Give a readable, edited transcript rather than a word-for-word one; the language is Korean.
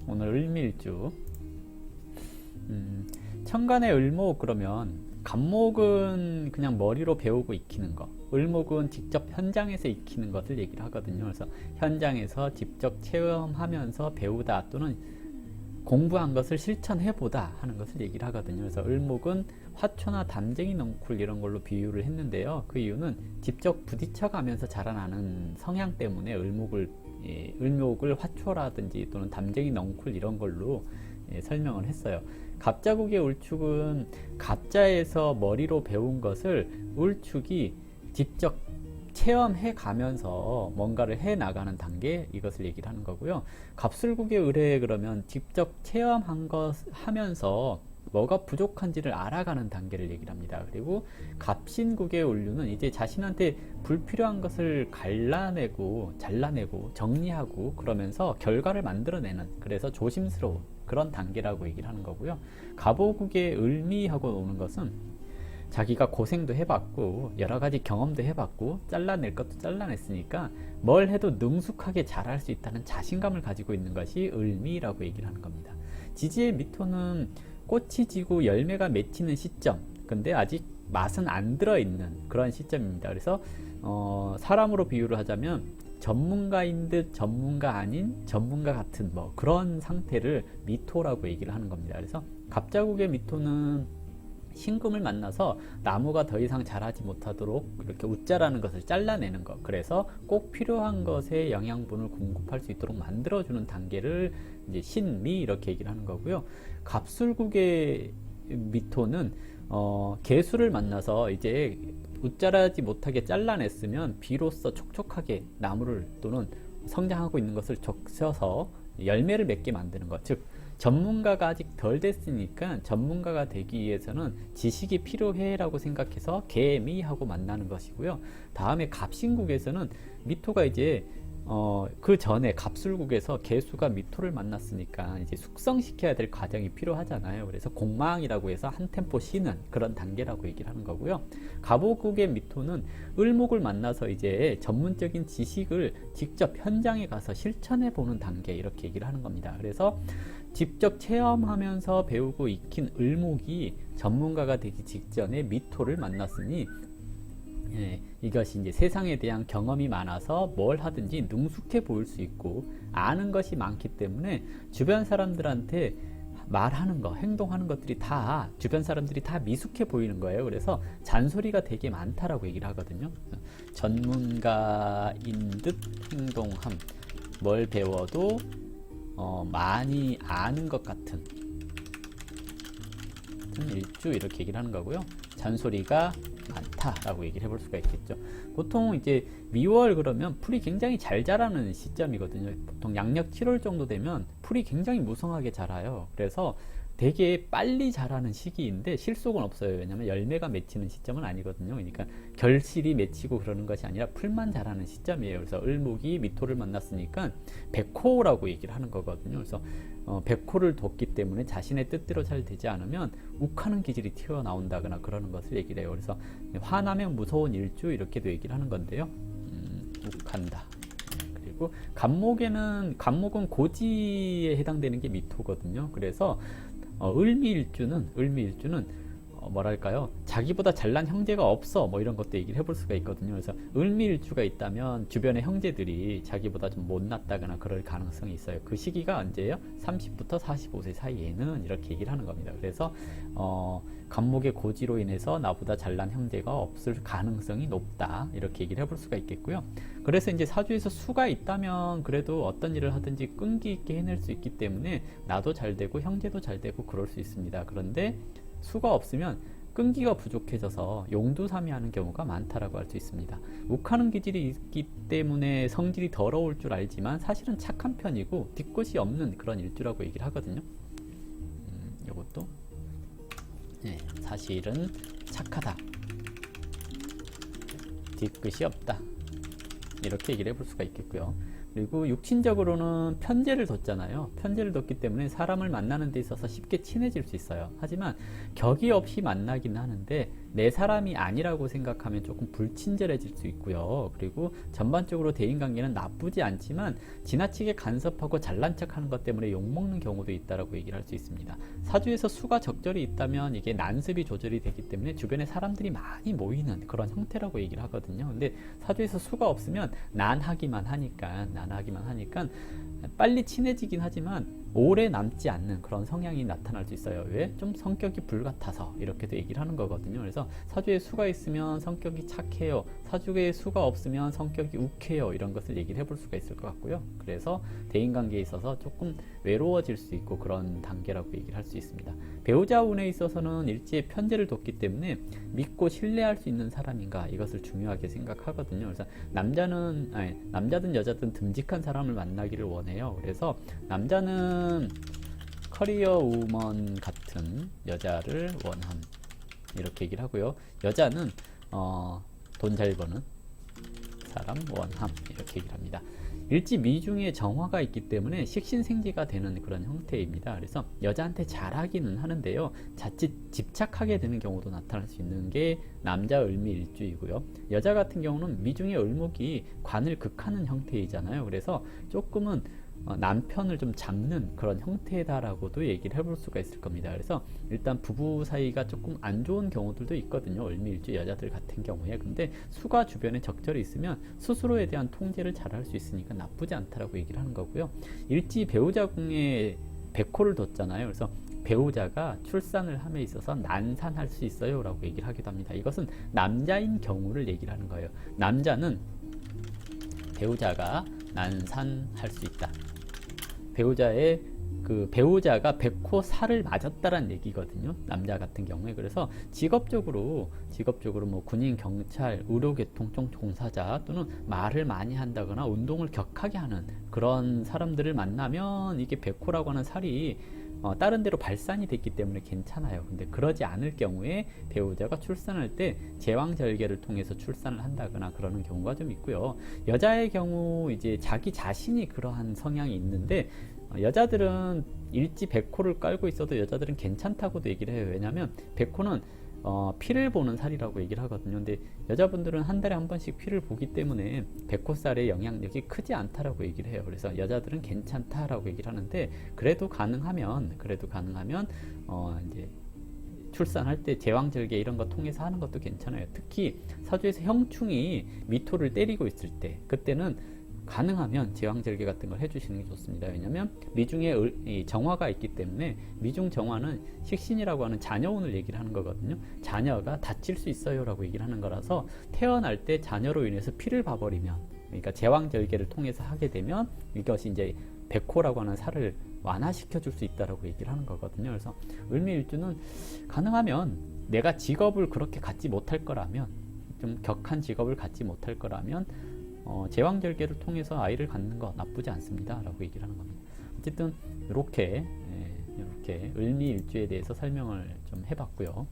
오늘 을미일주. 천간의 을목 그러면 간목은 그냥 머리로 배우고 익히는 거, 을목은 직접 현장에서 익히는 것을 얘기를 하거든요. 그래서 현장에서 직접 체험하면서 배우다 또는 공부한 것을 실천해보다 하는 것을 얘기를 하거든요. 그래서 을목은 화초나 담쟁이 넝쿨 이런 걸로 비유를 했는데요. 그 이유는 직접 부딪혀가면서 자라나는 성향 때문에 을목을 화초라든지 또는 담쟁이 넝쿨 이런 걸로 설명을 했어요. 갑자국의 울축은 갑자에서 머리로 배운 것을 울축이 직접 체험해 가면서 뭔가를 해 나가는 단계, 이것을 얘기를 하는 거고요. 갑술국의 을에 그러면 직접 체험한 것 하면서 뭐가 부족한지를 알아가는 단계를 얘기를 합니다. 그리고 갑신국의 을류는 이제 자신한테 불필요한 것을 잘라내고 정리하고 그러면서 결과를 만들어내는, 그래서 조심스러운 그런 단계라고 얘기를 하는 거고요. 갑오국의 을미하고 오는 것은 자기가 고생도 해봤고 여러 가지 경험도 해봤고 잘라낼 것도 잘라냈으니까 뭘 해도 능숙하게 잘할 수 있다는 자신감을 가지고 있는 것이 을미라고 얘기를 하는 겁니다. 지지의 미토는 꽃이 지고 열매가 맺히는 시점, 근데 아직 맛은 안 들어있는 그런 시점입니다. 그래서 사람으로 비유를 하자면 전문가인 듯 전문가 아닌 전문가 같은 뭐 그런 상태를 미토라고 얘기를 하는 겁니다. 그래서 갑자국의 미토는 신금을 만나서 나무가 더 이상 자라지 못하도록 이렇게 웃자라는 것을 잘라내는 것, 그래서 꼭 필요한 것에 영양분을 공급할 수 있도록 만들어주는 단계를 이제 신미 이렇게 얘기를 하는 거고요. 갑술국의 미토는 개수를 만나서 이제 웃자라지 못하게 잘라냈으면 비로소 촉촉하게 나무를 또는 성장하고 있는 것을 적셔서 열매를 맺게 만드는 것, 즉 전문가가 아직 덜 됐으니까 전문가가 되기 위해서는 지식이 필요해 라고 생각해서 개미하고 만나는 것이고요. 다음에 갑신국에서는 미토가 이제 그 전에 갑술국에서 개수가 미토를 만났으니까 이제 숙성시켜야 될 과정이 필요하잖아요. 그래서 공망이라고 해서 한 템포 쉬는 그런 단계라고 얘기를 하는 거고요. 갑오국의 미토는 을목을 만나서 이제 전문적인 지식을 직접 현장에 가서 실천해 보는 단계, 이렇게 얘기를 하는 겁니다. 그래서 직접 체험하면서 배우고 익힌 을목이 전문가가 되기 직전에 미토를 만났으니 이것이 이제 세상에 대한 경험이 많아서 뭘 하든지 능숙해 보일 수 있고 아는 것이 많기 때문에 주변 사람들한테 말하는 거, 행동하는 것들이 다 주변 사람들이 다 미숙해 보이는 거예요. 그래서 잔소리가 되게 많다라고 얘기를 하거든요. 전문가인 듯 행동함, 뭘 배워도 많이 아는 것 같은 일주, 이렇게 얘기를 하는 거고요. 잔소리가 많다라고 얘기를 해볼 수가 있겠죠. 보통 이제 미월 그러면 풀이 굉장히 잘 자라는 시점이거든요. 보통 양력 7월 정도 되면 풀이 굉장히 무성하게 자라요. 그래서 되게 빨리 자라는 시기인데 실속은 없어요. 왜냐하면 열매가 맺히는 시점은 아니거든요. 그러니까 결실이 맺히고 그러는 것이 아니라 풀만 자라는 시점이에요. 그래서 을목이 미토를 만났으니까 백호라고 얘기를 하는 거거든요. 그래서 백호를 뒀기 때문에 자신의 뜻대로 잘 되지 않으면 욱하는 기질이 튀어나온다거나 그러는 것을 얘기를 해요. 그래서 화나면 무서운 일주, 이렇게도 얘기를 하는 건데요. 욱한다. 그리고 간목은 고지에 해당되는 게 미토거든요. 그래서 을미일주는 뭐랄까요, 자기보다 잘난 형제가 없어, 뭐 이런 것도 얘기를 해볼 수가 있거든요. 그래서 을미일주가 있다면 주변의 형제들이 자기보다 좀 못났다거나 그럴 가능성이 있어요. 그 시기가 언제예요? 30부터 45세 사이에는, 이렇게 얘기를 하는 겁니다. 그래서 간목의 고지로 인해서 나보다 잘난 형제가 없을 가능성이 높다, 이렇게 얘기를 해볼 수가 있겠고요. 그래서 이제 사주에서 수가 있다면 그래도 어떤 일을 하든지 끈기 있게 해낼 수 있기 때문에 나도 잘 되고 형제도 잘 되고 그럴 수 있습니다. 그런데 수가 없으면 끈기가 부족해져서 용두사미하는 경우가 많다라고 할 수 있습니다. 욱하는 기질이 있기 때문에 성질이 더러울 줄 알지만 사실은 착한 편이고 뒤끝이 없는 그런 일주라고 얘기를 하거든요. 이것도 사실은 착하다, 뒤끝이 없다, 이렇게 얘기를 해볼 수가 있겠고요. 그리고 육친적으로는 편재를 뒀잖아요. 편재를 뒀기 때문에 사람을 만나는 데 있어서 쉽게 친해질 수 있어요. 하지만 격이 없이 만나긴 하는데 내 사람이 아니라고 생각하면 조금 불친절해질 수 있고요. 그리고 전반적으로 대인관계는 나쁘지 않지만 지나치게 간섭하고 잘난 척하는 것 때문에 욕먹는 경우도 있다라고 얘기를 할 수 있습니다. 사주에서 수가 적절히 있다면 이게 난습이 조절이 되기 때문에 주변에 사람들이 많이 모이는 그런 형태라고 얘기를 하거든요. 근데 사주에서 수가 없으면 난하기만 하니까 빨리 친해지긴 하지만 오래 남지 않는 그런 성향이 나타날 수 있어요. 왜? 좀 성격이 불같아서 이렇게도 얘기를 하는 거거든요. 그래서 사주에 수가 있으면 성격이 착해요. 사주에 수가 없으면 성격이 욱해요. 이런 것을 얘기를 해볼 수가 있을 것 같고요. 그래서 대인관계에 있어서 조금 외로워질 수 있고 그런 단계라고 얘기를 할 수 있습니다. 배우자 운에 있어서는 일지에 편제를 뒀기 때문에 믿고 신뢰할 수 있는 사람인가 이것을 중요하게 생각하거든요. 그래서 남자든 여자든 듬직한 사람을 만나기를 원해요. 그래서 남자는 커리어 우먼 같은 여자를 원함 이렇게 얘기를 하고요. 여자는 돈 잘 버는 사람 원함 이렇게 얘기를 합니다. 일지 미중에 정화가 있기 때문에 식신생지가 되는 그런 형태입니다. 그래서 여자한테 잘하기는 하는데요. 자칫 집착하게 되는 경우도 나타날 수 있는 게 남자 을미일주이고요. 여자 같은 경우는 미중의 을목이 관을 극하는 형태이잖아요. 그래서 조금은 남편을 좀 잡는 그런 형태다라고도 얘기를 해볼 수가 있을 겁니다. 그래서 일단 부부 사이가 조금 안 좋은 경우들도 있거든요. 을미일주 여자들 같은 경우에. 근데 수가 주변에 적절히 있으면 스스로에 대한 통제를 잘할 수 있으니까 나쁘지 않다라고 얘기를 하는 거고요. 일지 배우자궁에 백호를 뒀잖아요. 그래서 배우자가 출산을 함에 있어서 난산할 수 있어요 라고 얘기를 하기도 합니다. 이것은 남자인 경우를 얘기를 하는 거예요. 남자는 배우자가 난산할 수 있다. 배우자가 백호살을 맞았다라는 얘기거든요. 남자 같은 경우에. 그래서 직업적으로 뭐 군인, 경찰, 의료계통 쪽 종사자 또는 말을 많이 한다거나 운동을 격하게 하는 그런 사람들을 만나면 이게 백호라고 하는 살이 다른 데로 발산이 됐기 때문에 괜찮아요. 근데 그러지 않을 경우에 배우자가 출산할 때 제왕절개를 통해서 출산을 한다거나 그러는 경우가 좀 있고요. 여자의 경우 이제 자기 자신이 그러한 성향이 있는데 여자들은 일지 백호를 깔고 있어도 여자들은 괜찮다고도 얘기를 해요. 왜냐하면 백호는 피를 보는 살이라고 얘기를 하거든요. 근데 여자분들은 한 달에 한 번씩 피를 보기 때문에 백호살의 영향력이 크지 않다라고 얘기를 해요. 그래서 여자들은 괜찮다라고 얘기를 하는데 그래도 가능하면 이제 출산할 때 제왕절개 이런 거 통해서 하는 것도 괜찮아요. 특히 사주에서 형충이 미토를 때리고 있을 때 그때는 가능하면 제왕절개 같은 걸 해주시는 게 좋습니다. 왜냐하면 미중에 정화가 있기 때문에 미중 정화는 식신이라고 하는 자녀운을 얘기를 하는 거거든요. 자녀가 다칠 수 있어요 라고 얘기를 하는 거라서 태어날 때 자녀로 인해서 피를 봐버리면, 그러니까 제왕절개를 통해서 하게 되면 이것이 이제 백호라고 하는 살을 완화시켜 줄 수 있다라고 얘기를 하는 거거든요. 그래서 을미일주는 가능하면 내가 직업을 그렇게 갖지 못할 거라면, 좀 격한 직업을 갖지 못할 거라면 제왕절개를 통해서 아이를 갖는 거 나쁘지 않습니다 라고 얘기를 하는 겁니다. 어쨌든 이렇게 을미일주에 대해서 설명을 좀 해봤고요.